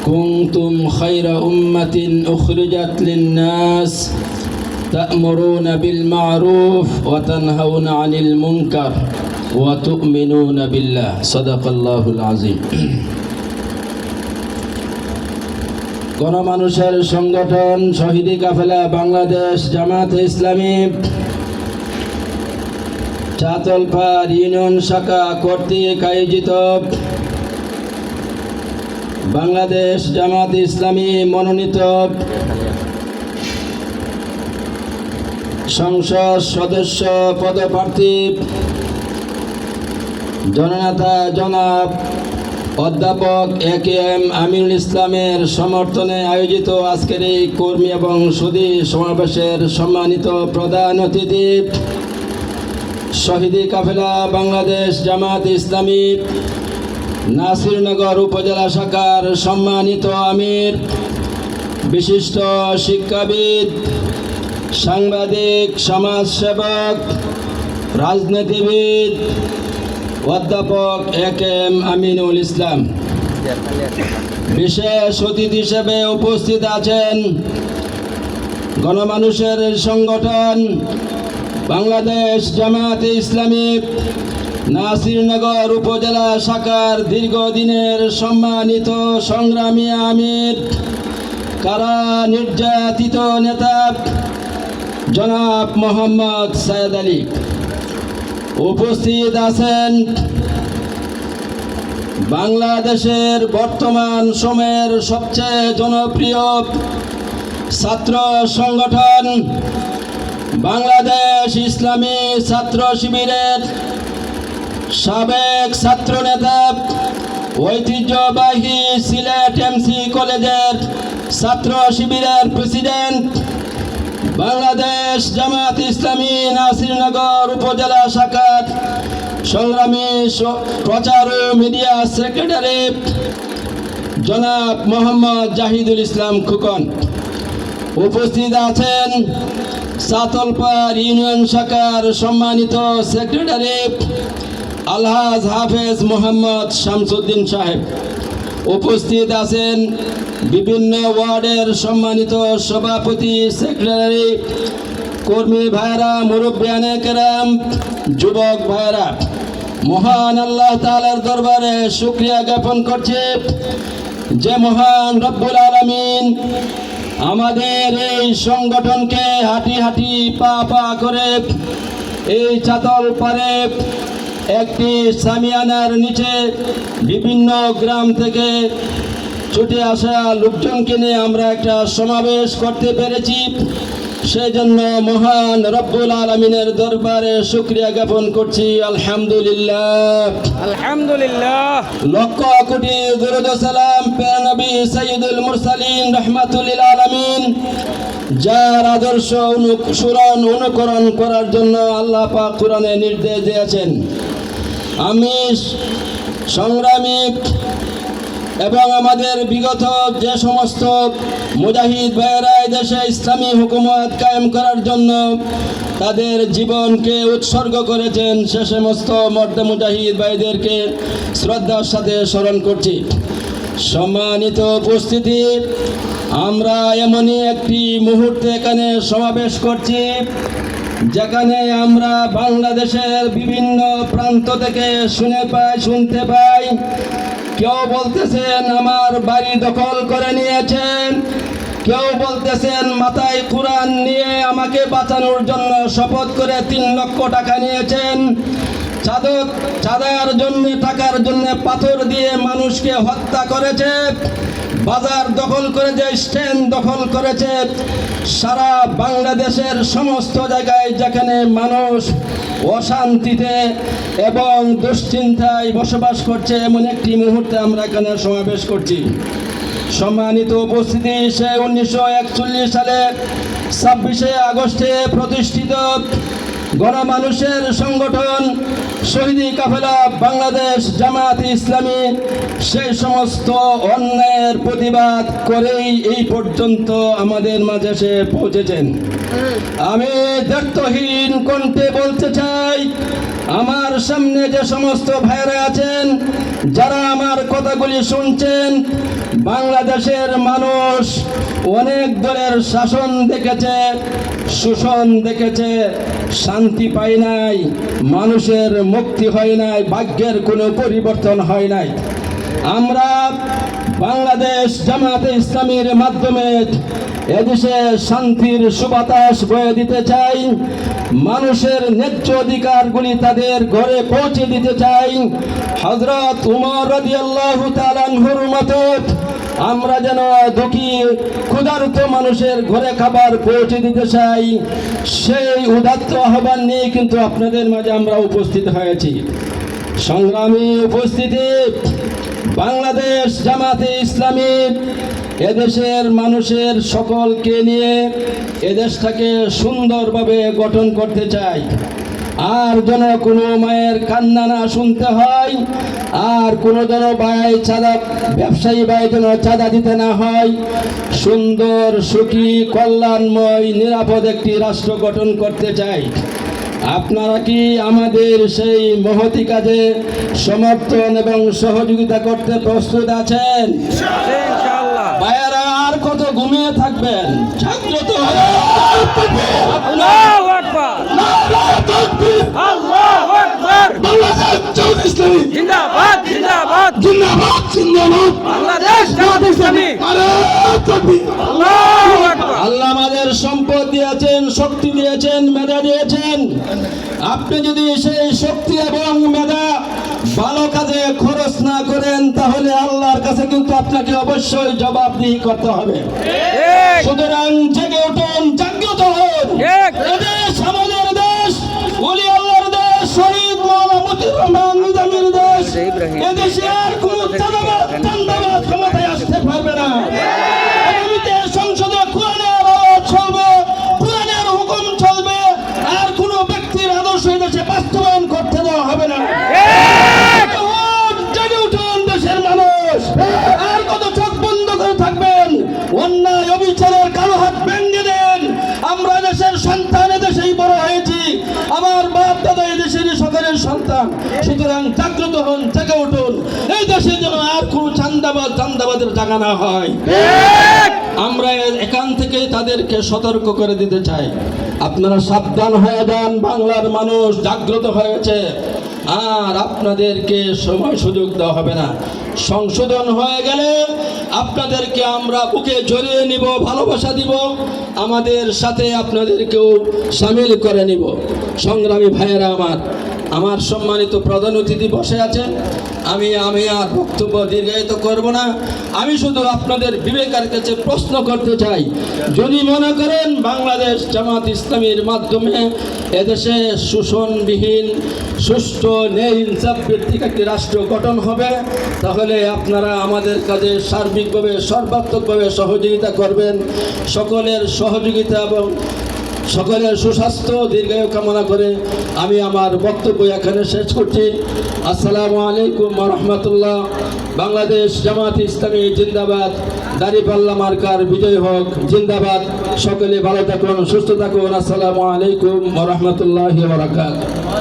كنتم خير أمة أخرجت للناس تأمرون بالمعروف وتنهون عن المنكر وتؤمنون بالله صدق الله العظيم গণমানুষের সংগঠন শহীদি কাফেলা বাংলাদেশ জামাতে ইসলামী চাতলপাড় ইউনিয়ন শাখা কর্তৃক আয়োজিত বাংলাদেশ জামাতে ইসলামী মনোনীত সংসদ সদস্য পদপ্রার্থী জননেতা জনাব অধ্যাপক এ.কে.এম. আমিনুল ইসলামের সমর্থনে আয়োজিত আজকের এই কর্মী এবং সুধী সমাবেশের সম্মানিত প্রধান অতিথি শহীদি কাফেলা বাংলাদেশ জামাতে ইসলামী নাসিরনগর উপজেলা শাখার সম্মানিত আমির, বিশিষ্ট শিক্ষাবিদ, সাংবাদিক, সমাজসেবক, রাজনীতিবিদ অধ্যাপক এ.কে.এম. আমিনুল ইসলাম। বিশেষ অতিথি হিসেবে উপস্থিত আছেন গণমানুষের সংগঠন বাংলাদেশ জামাতে ইসলামী নাসিরনগর উপজেলা শাখার দীর্ঘদিনের সম্মানিত সংগ্রামী আমির, কারা নির্যাতিত নেতা জনাব মোহাম্মদ সায়েদ আলী। উপস্থিত আছেন বাংলাদেশের বর্তমান সময়ের সবচেয়ে জনপ্রিয় ছাত্র সংগঠন বাংলাদেশ ইসলামী ছাত্র শিবিরের সাবেক ছাত্র নেতা, ঐতিহ্যবাহী সিলেট এমসি কলেজের ছাত্র শিবিরের প্রেসিডেন্ট, বাংলাদেশ জামাত ইসলামী নাসিরনগর উপজেলা শাখার সংগ্রামী প্রচার ও মিডিয়া সেক্রেটারি জনাব মোহাম্মদ জাহিদুল ইসলাম খোকন। উপস্থিত আছেন চাতলপাড় ইউনিয়ন শাখার সম্মানিত সেক্রেটারি আলহাজ হাফেজ মোহাম্মদ শামসুদ্দিন সাহেব। উপস্থিত আছেন বিভিন্ন ওয়ার্ডের সম্মানিত সভাপতি, সেক্রেটারি, কর্মী ভাইরা, মুরব্বিয়ানে কেরাম, যুবক ভাইরা। মহান আল্লাহ তাআলার দরবারে শুকরিয়া জ্ঞাপন করছে যে মহান রব্বুল আলামিন আমাদের এই সংগঠনকে হাঁটি হাঁটি পা পা করে এই চাতলপাড়ে একটি সামিয়ানার নিচে বিভিন্ন গ্রাম থেকে ছুটে আসা লোকজনকে নিয়ে আমরা একটা সমাবেশ করতে পেরেছি। সেই জন্য মহান রব্বুল আলামিনের দরবারে শুকরিয়া জ্ঞাপন করছি। আলহামদুলিল্লাহ, আলহামদুলিল্লাহ। লক্ষ কোটি দরুদ ও সালাম প্রিয় নবী সাইয়্যিদুল মুরসালিন রাহমাতুল লিল আলামিন, যার আদর্শ অনুকরণ করার জন্য আল্লাহ পাক কোরআনে নির্দেশ দিয়েছেন। আমি সংগ্রামী এবং আমাদের বিগত যে সমস্ত মুজাহিদ ভাইয়েরা দেশে ইসলামী হুকুমত কায়েম করার জন্য তাদের জীবনকে উৎসর্গ করেছেন, সে সমস্ত মর্দে মুজাহিদ ভাইদেরকে শ্রদ্ধার সাথে স্মরণ করছি। সম্মানিত উপস্থিতি, আমরা এমনই একটি মুহূর্তে এখানে সমাবেশ করছি যেখানে আমরা বাংলাদেশের বিভিন্ন প্রান্ত থেকে শুনতে পাই কেউ বলতেছেন আমার বাড়ি দখল করে নিয়েছেন, কেউ বলতেছেন মাথায় কোরআন নিয়ে আমাকে বাঁচানোর জন্য শপথ করে 3 লক্ষ টাকা নিয়েছেন, চাঁদার জন্য টাকার জন্য পাথর দিয়ে মানুষকে হত্যা করেছে, বাজার দখল করেছে, স্ট্যান্ড দখল করেছে। সারা বাংলাদেশের সমস্ত জায়গায় যেখানে মানুষ অশান্তিতে এবং দুশ্চিন্তায় বসবাস করছে, এমন একটি মুহূর্তে আমরা এখানে সমাবেশ করছি। সম্মানিত উপস্থিতি, সে 1941 সালে 26শে আগস্টে প্রতিষ্ঠিত গণমানুষের সংগঠন শহীদি কাফেলা বাংলাদেশ জামাতে ইসলামী সেই সমস্ত অন্যায়ের প্রতিবাদ করেই এই পর্যন্ত আমাদের মাঝে এসে পৌঁছেছেন। আমি দায়িত্বহীন কণ্ঠে বলতে চাই, আমার সামনে যে সমস্ত ভাইরা আছেন, যারা আমার কথাগুলি শুনছেন, বাংলাদেশের মানুষ অনেক দলের শাসন দেখেছে, শোষণ দেখেছে, শান্তি পায় নাই, মানুষের মুক্তি হয় নাই, ভাগ্যের কোনো পরিবর্তন হয় নাই। আমরা বাংলাদেশ জামাতে ইসলামীর মাধ্যমে এদেশে শান্তির সুবাতাস বয়ে দিতে চাই, মানুষের ন্যায্য অধিকারগুলি তাদের ঘরে পৌঁছে দিতে চাই। হযরত উমর রাদিয়াল্লাহু তাআলা আনহুর মতো আমরা যেন দুঃখী ক্ষুধার্ত মানুষের ঘরে খাবার পৌঁছে দিতে চাই, সেই উদাত্ত আহ্বান নিয়ে কিন্তু আপনাদের মাঝে আমরা উপস্থিত হয়েছি। সংগ্রামী উপস্থিতি, বাংলাদেশ জামাতে ইসলামী এদেশের মানুষের সকলকে নিয়ে এদেশটাকে সুন্দরভাবে গঠন করতে চাই। আর যেন কোনো মায়ের কান্না না শুনতে হয়, আর কোনো যেন ব্যবসায়ী ভাই যেন চাঁদা দিতে না হয়। সুন্দর, সুখী, কল্যাণময়, নিরাপদ একটি রাষ্ট্র গঠন করতে চাই। আপনারা কি আমাদের সেই মহতি কাজে সমর্থন এবং সহযোগিতা করতে প্রস্তুত আছেন? ইনশাআল্লাহ। ভাইয়েরা, আর কত ঘুমিয়ে থাকবেন? জাগ্রত হয়ে আল্লাহু আকবার, আল্লাহু আকবার। জিন্দাবাদ, জিন্দাবাদ, বাংলাদেশ জামাত ইসলামী। আল্লাহু আকবার। আল্লাহ আমাদের সম্পদ দিয়েছেন, শক্তি দিয়েছেন, মেধা দিয়েছেন। আপনি যদি সেই শক্তি এবং মেধা ভালো কাজে খরচ না করেন, তাহলে আল্লাহর কাছে কিন্তু আপনাকে অবশ্যই জবাবদিহি করতে হবে। ঠিক, সুতরাং জেগে উঠুন, জাগ্রত হন। ঠিক। এদেশ আমাদের দেশ, ওলি আল্লাহর দেশ, শহীদ মাওলানা মতিউর রহমান নিজামীর দেশ। এদেশে আর কোনো চাঁদাবাজ ক্ষমতায় আসতে পারবে না। আগামীতে সংসদে কোরআনের আওয়াজ চলবে, কোরআনের হুকুম চলবে, আর কোনো ব্যক্তির আদর্শ এদেশে বাস্তবায়ন করতে দেওয়া হবে না। জেগে উঠুন দেশের মানুষ। আর কত চোখ বন্ধ করে থাকবেন? অন্যায় অবিচারের কালো হাত ভেঙে দেন। আমরা দেশের সন্তান, এদেশেই বড় হয়েছি, আমার বাপ দাদা এদেশেরই সকলের সন্তান। সুতরাং জাগ্রত হন, জেগে উঠুন। এই দেশে যেন আর কোনো চান্দাবাদের জায়গা না হয়। আমরা এখান থেকে তাদেরকে সতর্ক করে দিতে চাই। আপনারা সাবধান হয়ে যান, বাংলার মানুষ জাগ্রত হয়েছে, আর আপনাদেরকে সময় সুযোগ দেওয়া হবে না। সংশোধন হয়ে গেলে আপনাদেরকে আমরা বুকে জড়িয়ে নিব, ভালোবাসা দিব, আমাদের সাথে আপনাদেরকেও সামিল করে নিব। সংগ্রামী ভাইয়েরা আমার সম্মানিত প্রধান অতিথি বসে আছেন। আমি আর বক্তব্য দীর্ঘায়িত করব না। আমি শুধু আপনাদের বিবেকের কাছে প্রশ্ন করতে চাই, যদি মনে করেন বাংলাদেশ জামাত ইসলামীর মাধ্যমে এদেশে শোষণবিহীন, সুষ্ঠু, ন্যায় ইনসাফ ভিত্তিক একটি রাষ্ট্র গঠন হবে, তাহলে আপনারা আমাদের কাজে সার্বিকভাবে, সর্বাত্মকভাবে সহযোগিতা করবেন। সকলের সহযোগিতা এবং সকলের সুস্বাস্থ্য দীর্ঘায়ু কামনা করে আমি আমার বক্তব্য এখানে শেষ করছি। আসসালামু আলাইকুম ওয়া রাহমাতুল্লাহ। বাংলাদেশ জামাত ইসলামী জিন্দাবাদ। দাঁড়িপাল্লা মার্কার বিজয় হোক, জিন্দাবাদ। সকলে ভালো থাকুন, সুস্থ থাকুন। আসসালামু আলাইকুম ওয়া রাহমাতুল্লাহি ওয়া বারাকাতুহু।